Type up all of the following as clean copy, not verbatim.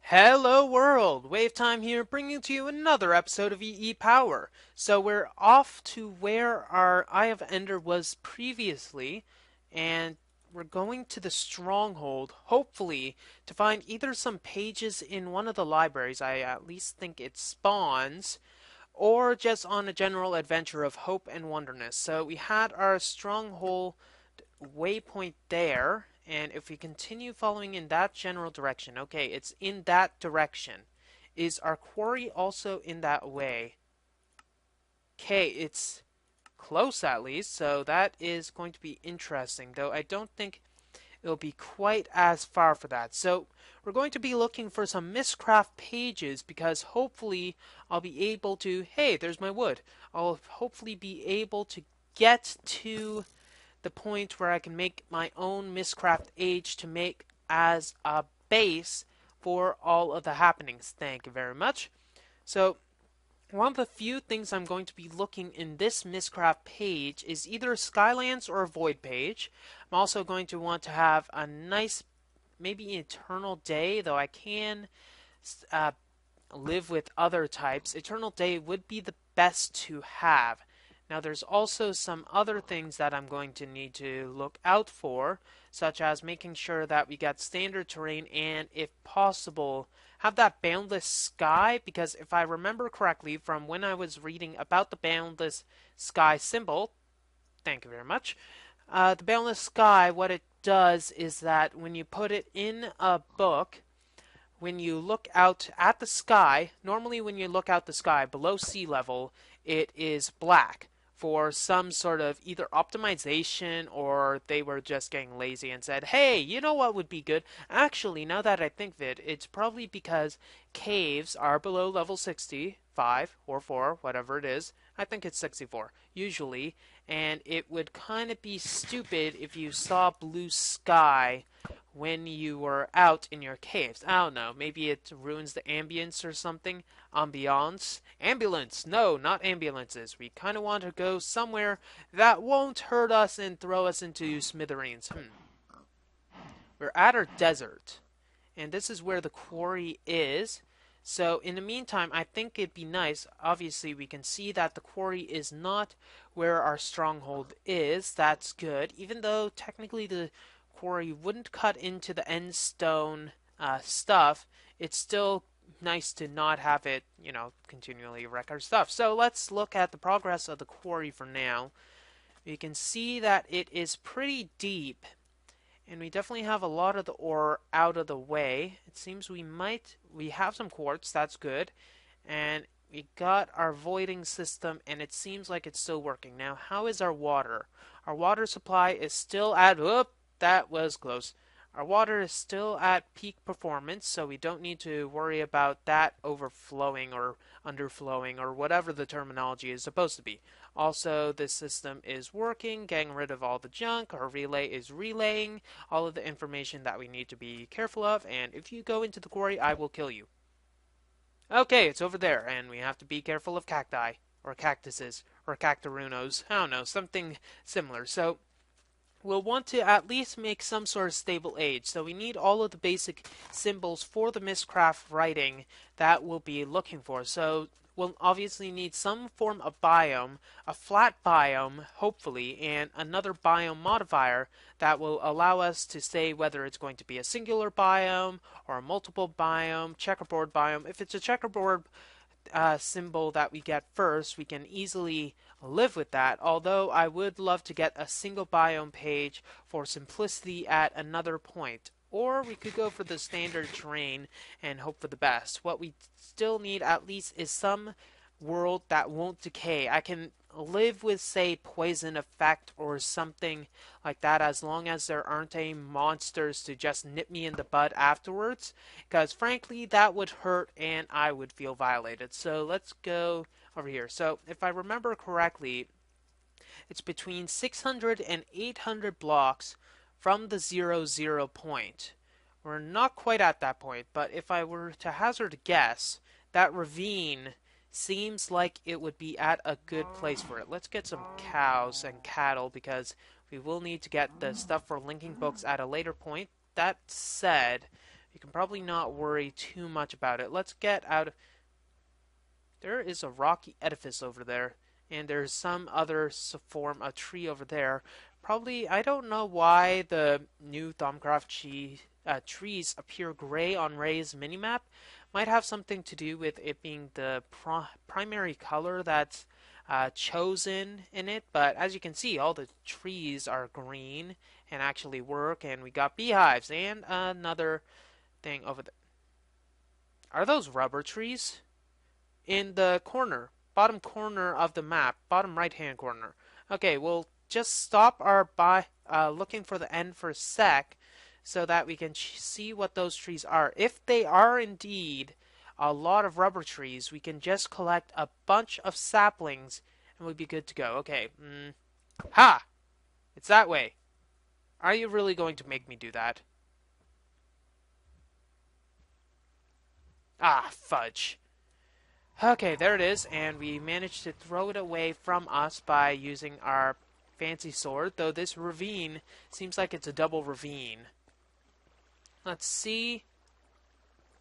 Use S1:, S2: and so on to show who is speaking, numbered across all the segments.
S1: Hello world! WayofTime here, bringing to you another episode of EEPower. So we're off to where our Eye of Ender was previously, and we're going to the Stronghold, hopefully, to find either some pages in one of the libraries, I at least think it spawns, or just on a general adventure of hope and wonderness. So we had our Stronghold waypoint there, and if we continue following in that general direction, okay, it's in that direction. Is our quarry also in that way? Okay, it's close at least, so that is going to be interesting, though I don't think it'll be quite as far for that. So we're going to be looking for some Mystcraft pages because hopefully I'll be able to, hey, there's my wood. I'll hopefully be able to get to the point where I can make my own Mystcraft age to make as a base for all of the happenings. Thank you very much. So one of the few things I'm going to be looking in this Mystcraft page is either a Skylands or a Void page. I'm also going to want to have a nice, maybe Eternal Day, though I can uh, live with other types. Eternal Day would be the best to have. Now there's also some other things that I'm going to need to look out for, such as making sure that we get standard terrain and, if possible, have that boundless sky, because if I remember correctly from when I was reading about the boundless sky symbol, thank you very much, the boundless sky, what it does is that when you put it in a book, when you look out at the sky, normally when you look out the sky below sea level, it is black for some sort of either optimization or they were just getting lazy and said, hey, you know what would be good? Actually, now that I think of it, it's probably because caves are below level 65 or 4, whatever it is. I think it's 64, usually, and it would kind of be stupid if you saw blue sky when you were out in your caves. I don't know, maybe it ruins the ambience or something. Ambiance? Ambulance! No, not ambulances. We kind of want to go somewhere that won't hurt us and throw us into smithereens. We're at our desert, and this is where the quarry is. So in the meantime, I think it'd be nice. Obviously, we can see that the quarry is not where our stronghold is. That's good. Even though technically the quarry wouldn't cut into the end stone stuff, it's still nice to not have it, continually wreck our stuff. So let's look at the progress of the quarry for now. You can see that it is pretty deep, and we definitely have a lot of the ore out of the way. It seems we have some quartz, that's good. And we got our voiding system, and it seems like it's still working. Now, how is our water? Our water supply is still at, whoop, that was close. Our water is still at peak performance, so we don't need to worry about that overflowing or underflowing or whatever the terminology is supposed to be. Also, this system is working, getting rid of all the junk. Our relay is relaying all of the information that we need to be careful of, and if you go into the quarry, I will kill you. Okay, it's over there, and we have to be careful of cacti, or cactuses, or cactarunos. I don't know, something similar. So, we'll want to at least make some sort of stable age. So we need all of the basic symbols for the Mystcraft writing that we'll be looking for. So we'll obviously need some form of biome, a flat biome, hopefully, and another biome modifier that will allow us to say whether it's going to be a singular biome or a multiple biome, checkerboard biome. If it's a checkerboard symbol that we get first, we can easily live with that, although I would love to get a single biome page for simplicity at another point. Or we could go for the standard terrain and hope for the best. What we still need at least is some world that won't decay. I can live with, say, poison effect or something like that as long as there aren't any monsters to just nip me in the bud afterwards, because frankly that would hurt and I would feel violated. So let's go over here. So if I remember correctly, it's between 600 and 800 blocks from the 0, 0 point. We're not quite at that point, but if I were to hazard a guess, that ravine seems like it would be at a good place for it. Let's get some cows and cattle because we will need to get the stuff for linking books at a later point. That said, you can probably not worry too much about it. Let's get out of... There is a rocky edifice over there, and there's some other form of tree over there. Probably, I don't know why the new Thaumcraft trees appear gray on Ray's minimap. Might have something to do with it being the primary color that's chosen in it, but as you can see, all the trees are green and actually work, and we got beehives and another thing over there. Are those rubber trees? In the corner, bottom corner of the map, bottom right hand corner. Okay, we'll just stop our looking for the end for a sec so that we can see what those trees are. If they are indeed a lot of rubber trees, we can just collect a bunch of saplings and we'll be good to go. Okay, ha! It's that way. Are you really going to make me do that? Ah, fudge. Okay, there it is, and we managed to throw it away from us by using our fancy sword, though this ravine seems like it's a double ravine. Let's see.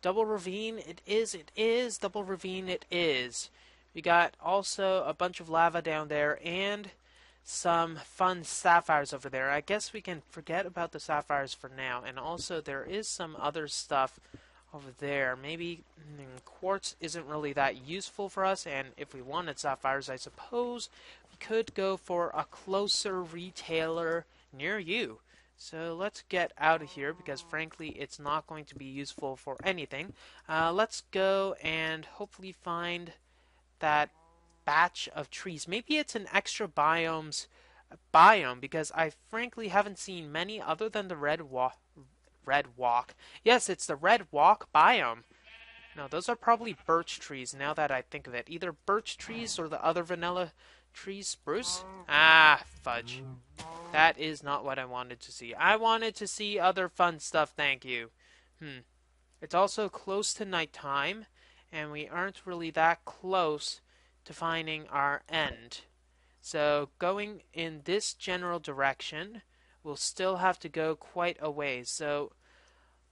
S1: Double ravine, it is, double ravine, it is. We got also a bunch of lava down there, and some fun sapphires over there. I guess we can forget about the sapphires for now, and also there is some other stuff over there. Maybe quartz isn't really that useful for us, and if we wanted sapphires, I suppose we could go for a closer retailer near you. So let's get out of here because frankly it's not going to be useful for anything. Let's go and hopefully find that batch of trees. Maybe it's an extra biome because I frankly haven't seen many other than the red walk. Yes, it's the red walk biome. No, those are probably birch trees now that I think of it. Either birch trees or the other vanilla trees. Spruce? Ah, fudge. That is not what I wanted to see. I wanted to see other fun stuff, thank you. It's also close to nighttime, and we aren't really that close to finding our end. So going in this general direction, we'll still have to go quite a ways. So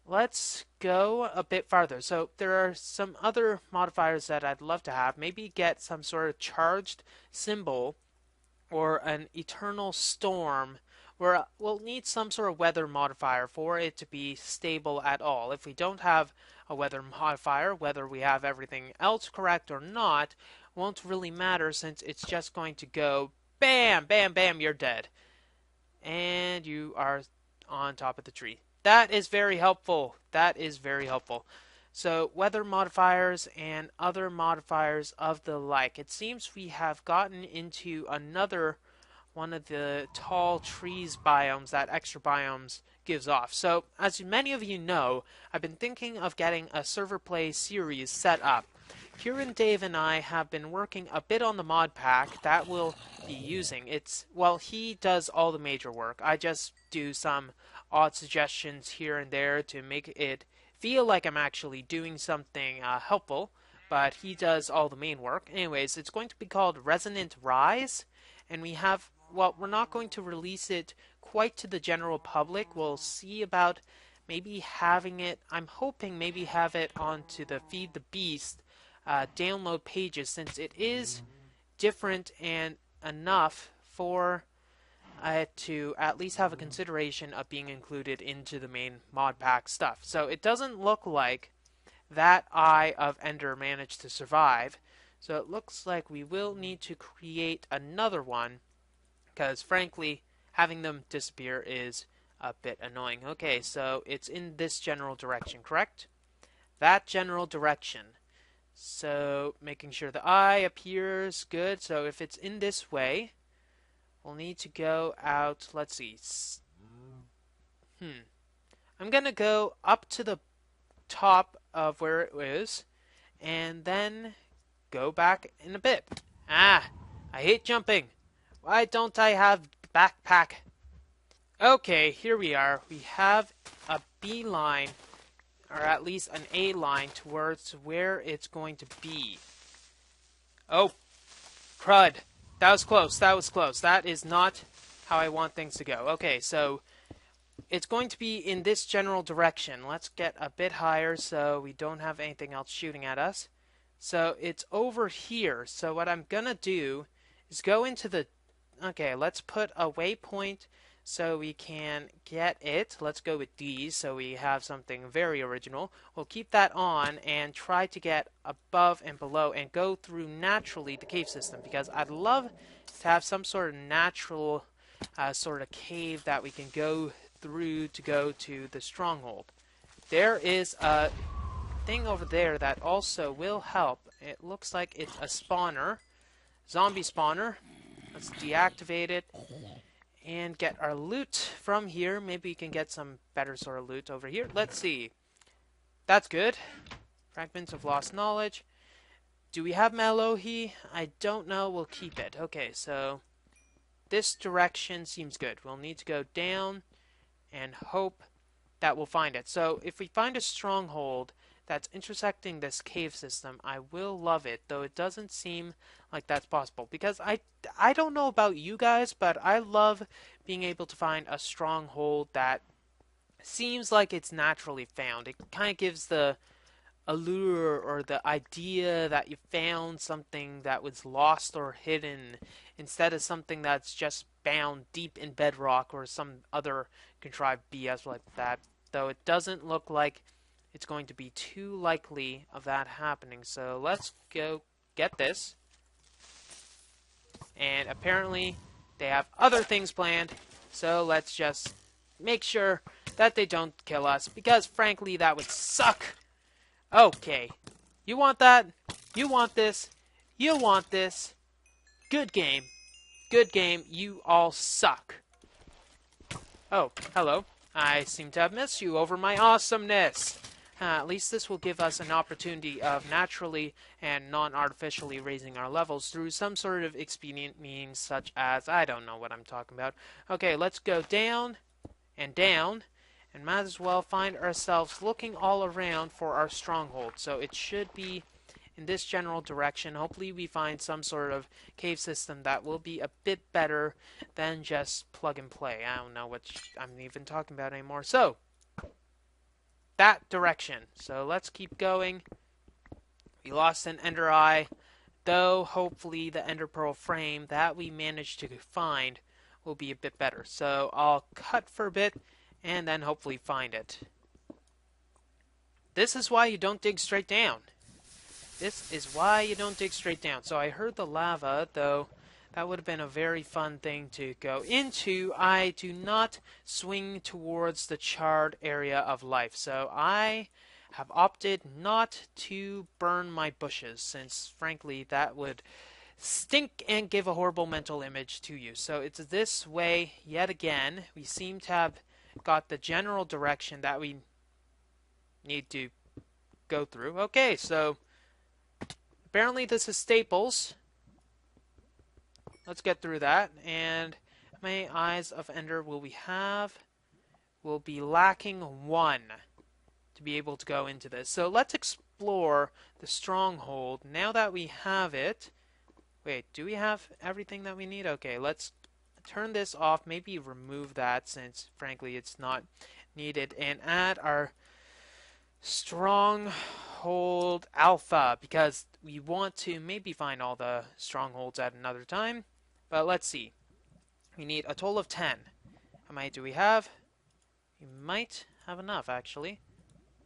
S1: let's go a bit farther. So there are some other modifiers that I'd love to have. Maybe get some sort of charged symbol or an eternal storm where we'll need some sort of weather modifier for it to be stable at all. If we don't have a weather modifier, whether we have everything else correct or not, won't really matter since it's just going to go bam, bam, bam, you're dead. And you are on top of the tree. That is very helpful. That is very helpful. So weather modifiers and other modifiers of the like. It seems we have gotten into another one of the tall trees biomes that extra biomes gives off. So as many of you know, I've been thinking of getting a server play series set up. Kieran, Dave, and I have been working a bit on the mod pack that we'll be using. Well, he does all the major work. I just do some odd suggestions here and there to make it feel like I'm actually doing something helpful, but he does all the main work. Anyways, it's going to be called Resonant Rise, and we're not going to release it quite to the general public. We'll see about maybe having it, I'm hoping maybe have it onto the Feed the Beast download pages, since it is different and enough for to at least have a consideration of being included into the main mod pack stuff. So it doesn't look like that Eye of Ender managed to survive, so it looks like we will need to create another one, because frankly having them disappear is a bit annoying. Okay, so it's in this general direction, correct? That general direction. So making sure the eye appears good. So if it's in this way, we'll need to go out. Let's see. I'm gonna go up to the top of where it is, and then go back in a bit. Ah, I hate jumping. Why don't I have backpack? Okay, here we are. We have a B line, or at least an A line towards where it's going to be. Oh, crud. That was close. That was close. That is not how I want things to go. Okay, so it's going to be in this general direction. Let's get a bit higher so we don't have anything else shooting at us. So it's over here. So what I'm gonna do is go into the... Okay, let's put a waypoint so we can get it. Let's go with D so we have something very original. We'll keep that on and try to get above and below and go through naturally the cave system, because I'd love to have some sort of natural sort of cave that we can go through to go to the stronghold. There is a thing over there that also will help. It looks like it's a spawner, zombie spawner. Let's deactivate it and get our loot from here. Maybe we can get some better sort of loot over here. Let's see. That's good. Fragments of lost knowledge. Do we have Malohi? I don't know. We'll keep it. Okay, so this direction seems good. We'll need to go down and hope that we'll find it. So if we find a stronghold that's intersecting this cave system, I will love it, though it doesn't seem like that's possible, because I don't know about you guys, but I love being able to find a stronghold that seems like it's naturally found. It kind of gives the allure or the idea that you found something that was lost or hidden, instead of something that's just bound deep in bedrock or some other contrived BS like that. Though it doesn't look like it's going to be too likely of that happening. So let's go get this. And apparently they have other things planned, so let's just make sure that they don't kill us, because frankly that would suck. Okay, you want that? You want this? You want this? Good game. Good game. You all suck. Oh, hello. I seem to have missed you over my awesomeness. At least this will give us an opportunity of naturally and non-artificially raising our levels through some sort of expedient means, such as... I don't know what I'm talking about. Okay, let's go down and down, and might as well find ourselves looking all around for our stronghold. So it should be in this general direction. Hopefully we find some sort of cave system that will be a bit better than just plug and play. I don't know what I'm even talking about anymore. So, that direction. So let's keep going. We lost an Ender Eye, though hopefully the Ender Pearl frame that we managed to find will be a bit better. So I'll cut for a bit and then hopefully find it. This is why you don't dig straight down. This is why you don't dig straight down. So I heard the lava, though that would have been a very fun thing to go into. I do not swing towards the charred area of life. So I have opted not to burn my bushes, since frankly that would stink and give a horrible mental image to you. So it's this way yet again. We seem to have got the general direction that we need to go through. Okay, so apparently this is Staples. Let's get through that. And how many Eyes of Ender will we have? We'll be lacking 1 to be able to go into this. So let's explore the stronghold. Now that we have it... Wait, do we have everything that we need? Okay, let's turn this off. Maybe remove that, since frankly it's not needed. And add our Stronghold Alpha, because we want to maybe find all the strongholds at another time. But let's see. We need a total of 10. How many do we have? We might have enough, actually.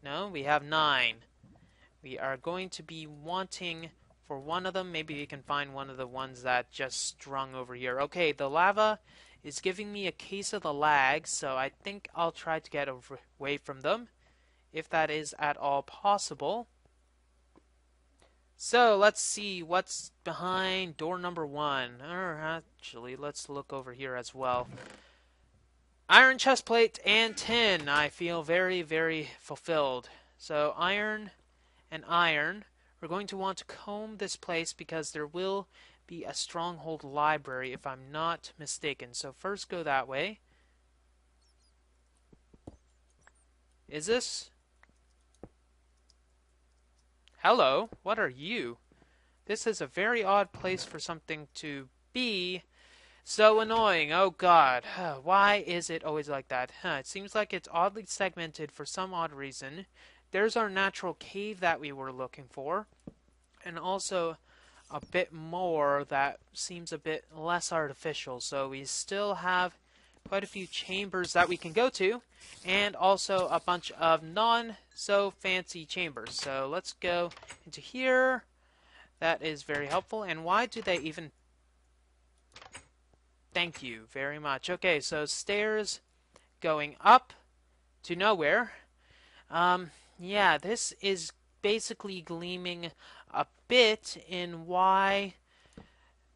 S1: No, we have 9. We are going to be wanting for one of them. Maybe we can find one of the ones that just strung over here. Okay, the lava is giving me a case of the lag, so I think I'll try to get away from them, if that is at all possible. So, let's see what's behind door number 1. Or actually, let's look over here as well. Iron chestplate and tin. I feel very, very fulfilled. So, iron and iron. We're going to want to comb this place, because there will be a stronghold library, if I'm not mistaken. So, first go that way. Is this... Hello, what are you? This is a very odd place for something to be. So annoying. Oh god. Why is it always like that? It seems like it's oddly segmented for some odd reason. There's our natural cave that we were looking for. And also a bit more that seems a bit less artificial. So we still have quite a few chambers that we can go to. And also a bunch of non-so-fancy chambers. So let's go into here. That is very helpful. And why do they even... Thank you very much. Okay, so stairs going up to nowhere. Yeah, this is basically gleaming a bit in why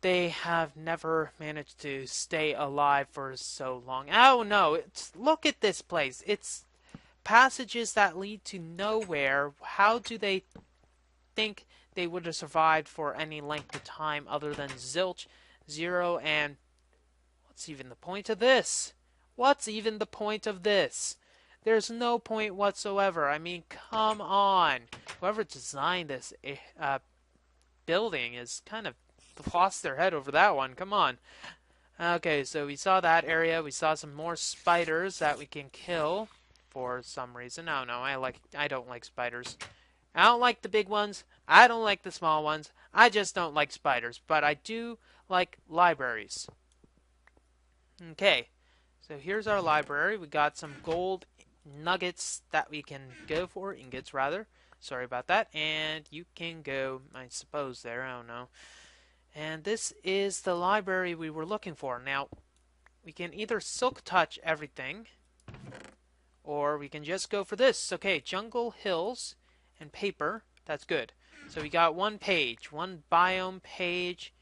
S1: they have never managed to stay alive for so long. Oh no, look at this place. It's passages that lead to nowhere. How do they think they would have survived for any length of time other than zilch, zero, and what's even the point of this? What's even the point of this? There's no point whatsoever. I mean, come on. Whoever designed this building is kind of lost their head over that one. Come on. Okay, so we saw that area. We saw some more spiders that we can kill for some reason. I don't know. I don't like spiders. I don't like the big ones. I don't like the small ones. I just don't like spiders. But I do like libraries. Okay, so here's our library. We got some gold nuggets that we can go for. Ingots, rather. Sorry about that. And you can go, I suppose, there. I don't know. And this is the library we were looking for. Now, we can either silk touch everything, or we can just go for this. Okay, jungle, hills, and paper. That's good. So we got one page, one biome page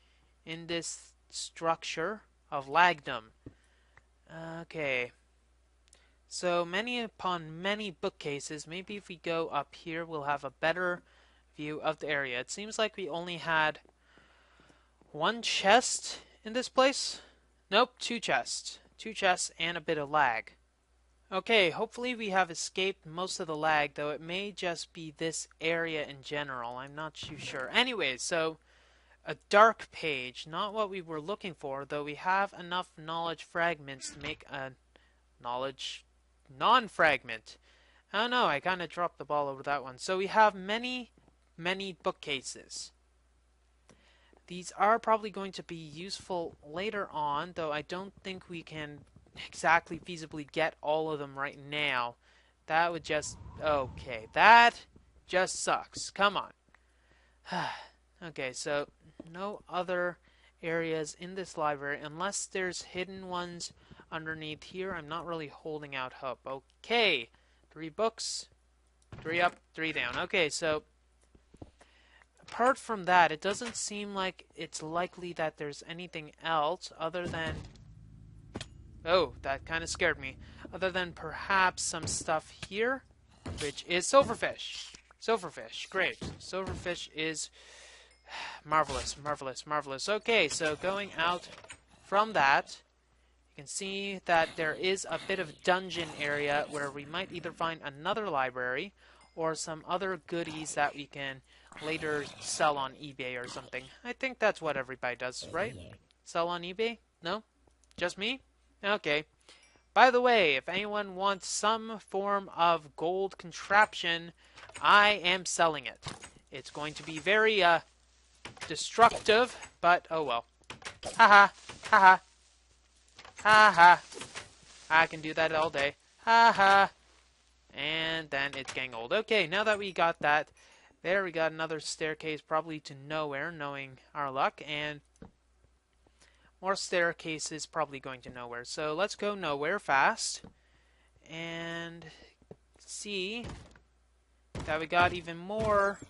S1: in this structure of lagdom. Okay. So many upon many bookcases. Maybe if we go up here, we'll have a better view of the area. It seems like we only had one chest in this place? Nope, two chests. Two chests and a bit of lag. Okay, hopefully we have escaped most of the lag, though it may just be this area in general. I'm not too sure. Anyway, so a dark page. Not what we were looking for, though we have enough knowledge fragments to make a knowledge non-fragment. I don't know, I kind of dropped the ball over that one. So we have many bookcases. These are probably going to be useful later on, though I don't think we can exactly feasibly get all of them right now. That would just... Okay, that just sucks. Come on. Okay, so no other areas in this library, unless there's hidden ones underneath here. I'm not really holding out hope. Okay, 3 books, 3 up, 3 down. Okay, so apart from that, it doesn't seem like it's likely that there's anything else other than... Oh, that kind of scared me. Other than perhaps some stuff here, which is silverfish. Silverfish, great. Silverfish is marvelous, marvelous, marvelous. Okay, so going out from that, you can see that there is a bit of dungeon area where we might either find another library or some other goodies that we can later sell on eBay or something. I think that's what everybody does, right? Sell on eBay? No? Just me? Okay. By the way, if anyone wants some form of gold contraption, I am selling it. It's going to be very, destructive, but oh well. Haha. Haha. Haha. I can do that all day. Haha. And then it's getting old. Okay, now that we got that, there we got another staircase probably to nowhere, knowing our luck, and more staircases probably going to nowhere. So let's go nowhere fast and see that we got even more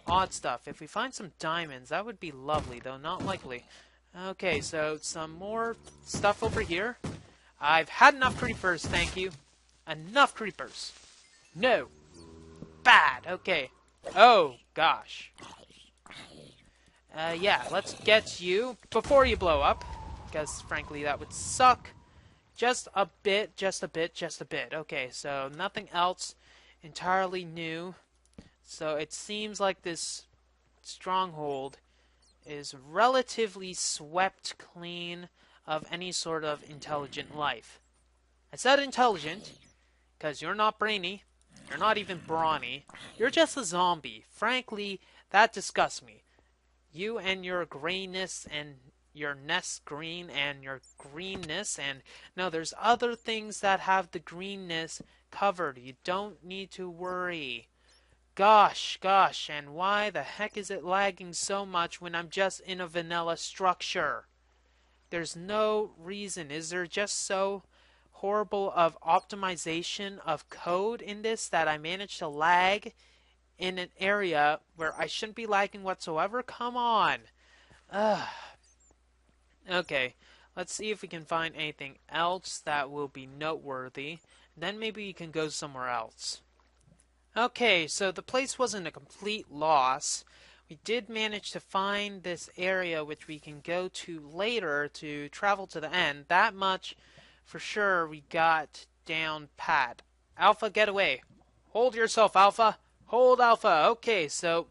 S1: odd stuff. If we find some diamonds, that would be lovely, though not likely. Okay, so some more stuff over here. I've had enough creepers, thank you. Enough creepers. No. Bad. Okay. Oh, gosh. Yeah, let's get you before you blow up. Because, frankly, that would suck. Just a bit, just a bit, just a bit. Okay, so nothing else entirely new. So it seems like this stronghold is relatively swept clean of any sort of intelligent life. I said intelligent because you're not brainy, you're not even brawny, you're just a zombie. Frankly, that disgusts me. You and your grayness and your nest green and your greenness, and no, there's other things that have the greenness covered. You don't need to worry. Gosh, and why the heck is it lagging so much when I'm just in a vanilla structure? There's no reason. Is there just so horrible of optimization of code in this that I managed to lag in an area where I shouldn't be lagging whatsoever? Come on. Ugh. Okay, let's see if we can find anything else that will be noteworthy. Then maybe we can go somewhere else. Okay, so the place wasn't a complete loss. We did manage to find this area which we can go to later to travel to the end. That much for sure we got down pat. Alpha, get away. Hold yourself, Alpha. Hold, Alpha. Okay, so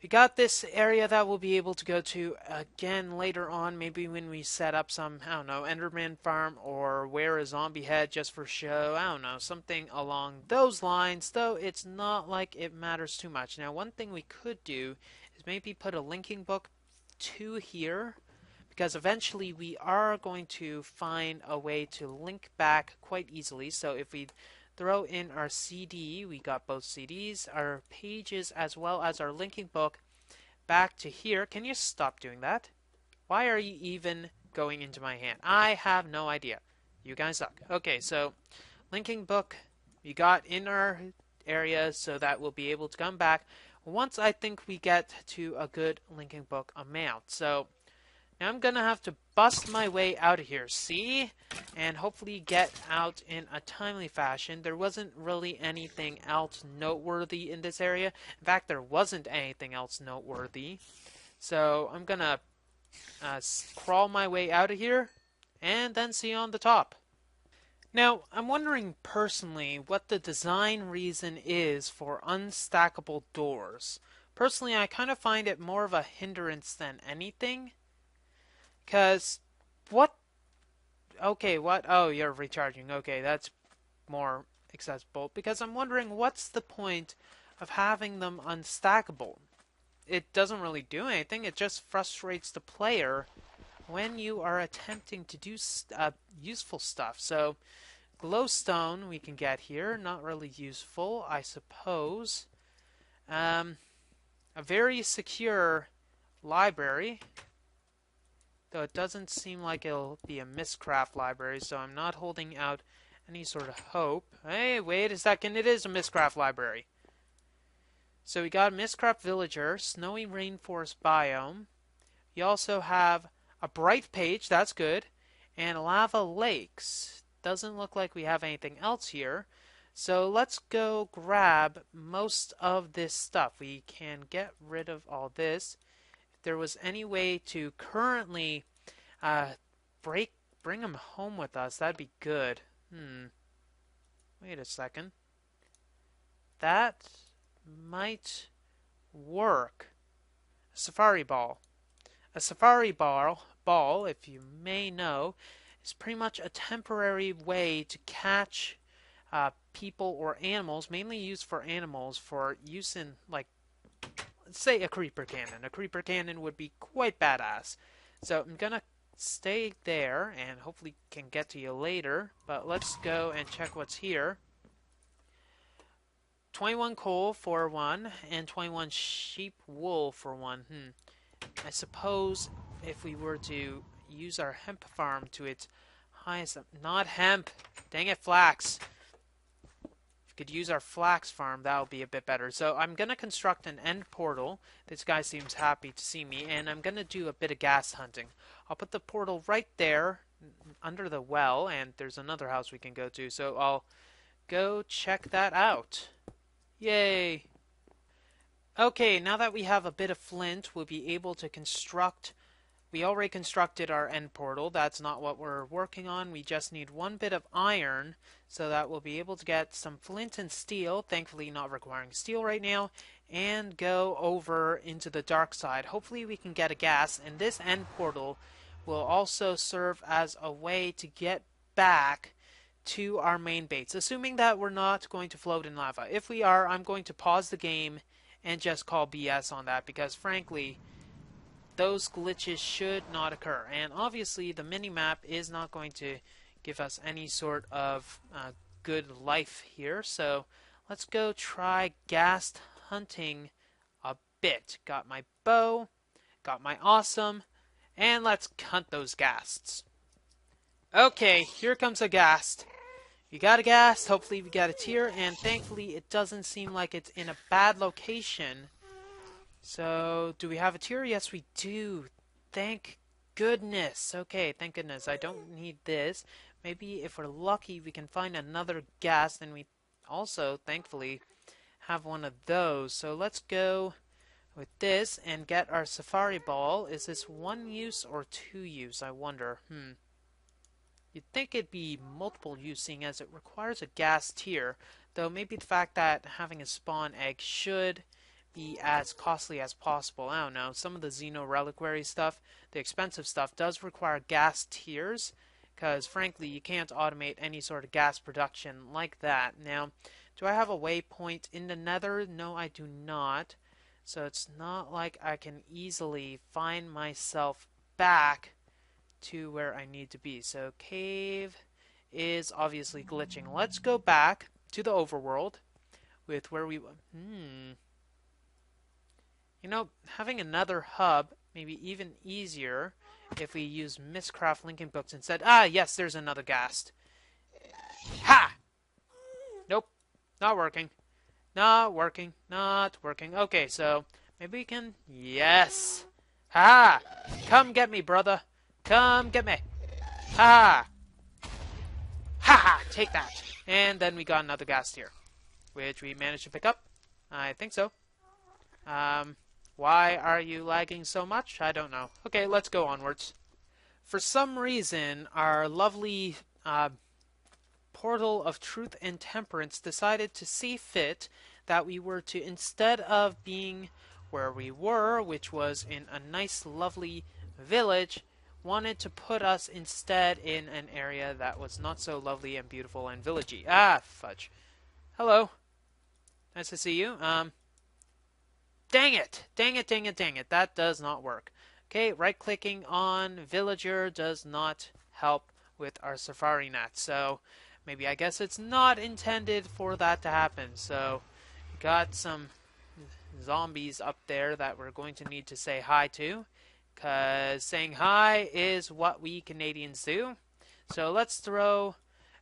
S1: we got this area that we'll be able to go to again later on, maybe when we set up some, I don't know, Enderman farm or wear a zombie head just for show. I don't know, something along those lines, though it's not like it matters too much. Now, one thing we could do is maybe put a linking book to here, because eventually we are going to find a way to link back quite easily. So if we throw in our CD, we got both CDs, our pages, as well as our linking book back to here. Can you stop doing that? Why are you even going into my hand? I have no idea. You guys suck. Okay, so linking book we got in our area so that we'll be able to come back once I think we get to a good linking book amount. So now I'm gonna have to bust my way out of here, see? And hopefully get out in a timely fashion. There wasn't really anything else noteworthy in this area. In fact, there wasn't anything else noteworthy. So I'm gonna crawl my way out of here and then see you on the top. Now, I'm wondering personally what the design reason is for unstackable doors. Personally, I kind of find it more of a hindrance than anything. Because, what? Okay, what? Oh, you're recharging. Okay, that's more accessible. Because I'm wondering what's the point of having them unstackable? It doesn't really do anything. It just frustrates the player when you are attempting to do useful stuff. So, glowstone we can get here. Not really useful, I suppose. A very secure library. Though it doesn't seem like it'll be a Mystcraft library, so I'm not holding out any sort of hope. Hey, wait a second, it is a Mystcraft library. So we got a Mystcraft villager, snowy rainforest biome. We also have a bright page, that's good, and lava lakes. Doesn't look like we have anything else here. So let's go grab most of this stuff. We can get rid of all this. There was any way to currently bring him home with us, that'd be good. Wait a second. That might work. A safari ball. A safari ball, if you may know, is pretty much a temporary way to catch people or animals, mainly used for animals, for use in, like, say a creeper cannon. A creeper cannon would be quite badass. So I'm gonna stay there and hopefully can get to you later. But let's go and check what's here. 21 coal for one and 21 sheep wool for one. I suppose if we were to use our hemp farm to its highest... Not hemp! Dang it, flax! Could use our flax farm, that would be a bit better. So I'm going to construct an end portal. This guy seems happy to see me, and I'm going to do a bit of ghast hunting. I'll put the portal right there under the well, and there's another house we can go to, so I'll go check that out. Yay! Okay, now that we have a bit of flint, we'll be able to construct... We already constructed our end portal. That's not what we're working on. We just need one bit of iron so that we'll be able to get some flint and steel, thankfully not requiring steel right now, and go over into the dark side. Hopefully we can get a gas, and this end portal will also serve as a way to get back to our main base, assuming that we're not going to float in lava. If we are, I'm going to pause the game and just call BS on that, because frankly, those glitches should not occur. And obviously, the mini-map is not going to give us any sort of good life here, so let's go try ghast hunting a bit. Got my bow, got my awesome, and let's hunt those ghasts. Okay, here comes a ghast. We got a ghast, hopefully we got a tier, and thankfully it doesn't seem like it's in a bad location. So, do we have a tier? Yes, we do. Thank goodness. Okay, thank goodness. I don't need this. Maybe if we're lucky, we can find another ghast, and we also, thankfully, have one of those. So let's go with this and get our safari ball. Is this one use or two use? I wonder. You'd think it'd be multiple use, seeing as it requires a ghast tier, though maybe the fact that having a spawn egg should be as costly as possible. I don't know. Some of the Xeno reliquary stuff, the expensive stuff, does require ghast tiers, because frankly, you can't automate any sort of ghast production like that. Now, do I have a waypoint in the nether? No, I do not. So it's not like I can easily find myself back to where I need to be. So cave is obviously glitching. Let's go back to the overworld with where we... You know, having another hub may be even easier if we use Mystcraft linking books instead. Ah, yes, there's another ghast. Ha! Nope, not working. Not working. Not working. Okay, so maybe we can... Yes! Ha! Come get me, brother. Come get me. Ha! Ha ha! Take that. And then we got another ghast here, which we managed to pick up. I think so. Why are you lagging so much? I don't know. Okay, let's go onwards. For some reason, our lovely portal of truth and temperance decided to see fit that we were to, instead of being where we were, which was in a nice, lovely village, wanted to put us instead in an area that was not so lovely and beautiful and villagey. Ah, fudge. Hello. Nice to see you. Dang it! Dang it, dang it, dang it. That does not work. Okay, right-clicking on villager does not help with our safari net. So, maybe I guess it's not intended for that to happen. So, got some zombies up there that we're going to need to say hi to. Because saying hi is what we Canadians do. So, let's throw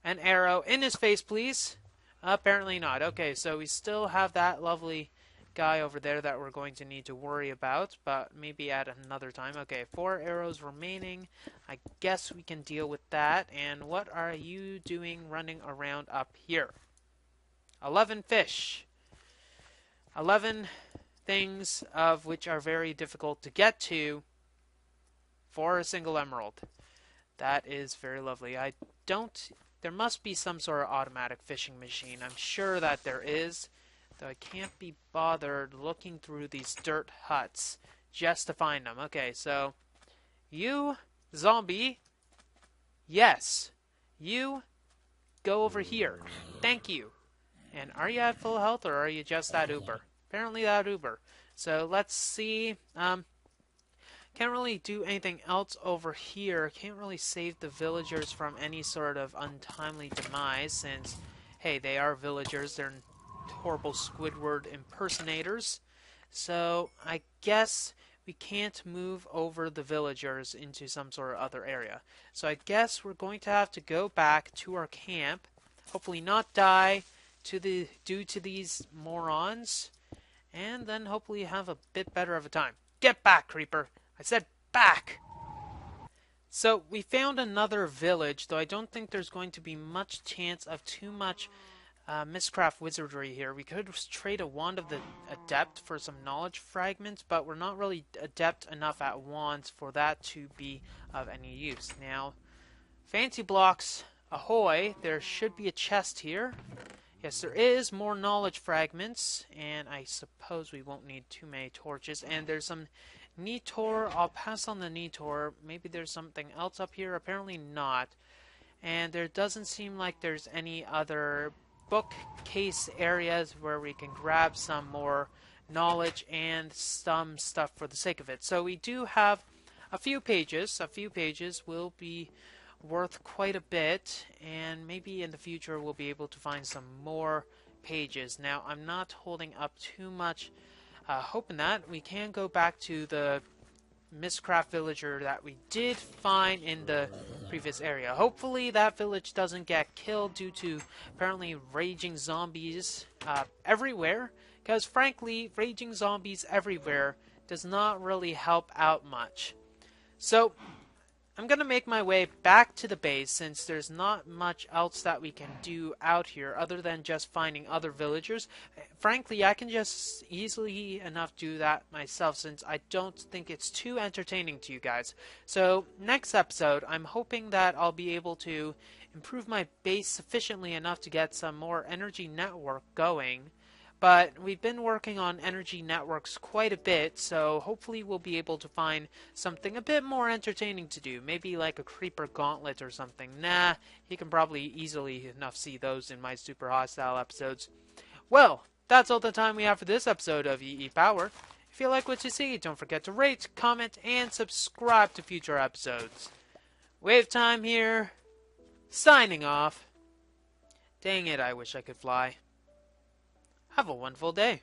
S1: an arrow in his face, please. Apparently not. Okay, so we still have that lovely guy over there that we're going to need to worry about, but maybe at another time. Okay, 4 arrows remaining. I guess we can deal with that. And what are you doing running around up here? 11 fish. 11 things of which are very difficult to get to for a single emerald. That is very lovely. There must be some sort of automatic fishing machine. I'm sure that there is. Though I can't be bothered looking through these dirt huts just to find them. Okay, so you, zombie, yes, you go over here. Thank you. And are you at full health or are you just that uber? Apparently that uber. So let's see. Can't really do anything else over here. Can't really save the villagers from any sort of untimely demise since, hey, they are villagers. They're horrible Squidward impersonators. So I guess we can't move over the villagers into some sort of other area. So I guess we're going to have to go back to our camp. Hopefully not die due to these morons. And then hopefully have a bit better of a time. Get back, creeper! I said back! So we found another village, though I don't think there's going to be much chance of too much Mystcraft wizardry here. We could trade a Wand of the Adept for some knowledge fragments, but we're not really adept enough at wands for that to be of any use. Now, fancy blocks ahoy, there should be a chest here. Yes, there is more knowledge fragments, and I suppose we won't need too many torches. And there's some Nitor, I'll pass on the Nitor. Maybe there's something else up here. Apparently not. And there doesn't seem like there's any other bookcase areas where we can grab some more knowledge and some stuff for the sake of it. So we do have a few pages. A few pages will be worth quite a bit, and maybe in the future we'll be able to find some more pages. Now, I'm not holding up too much hope in that. We can go back to the Mystcraft villager that we did find in the previous area. Hopefully that village doesn't get killed due to apparently raging zombies everywhere, because frankly, raging zombies everywhere does not really help out much. So I'm going to make my way back to the base since there's not much else that we can do out here other than just finding other villagers. Frankly, I can just easily enough do that myself since I don't think it's too entertaining to you guys. So next episode, I'm hoping that I'll be able to improve my base sufficiently enough to get some more energy network going. But we've been working on energy networks quite a bit, so hopefully we'll be able to find something a bit more entertaining to do. Maybe like a creeper gauntlet or something. Nah, you can probably easily enough see those in my super hostile episodes. Well, that's all the time we have for this episode of EEPower. If you like what you see, don't forget to rate, comment, and subscribe to future episodes. WayofTime here, signing off. Dang it, I wish I could fly. Have a wonderful day.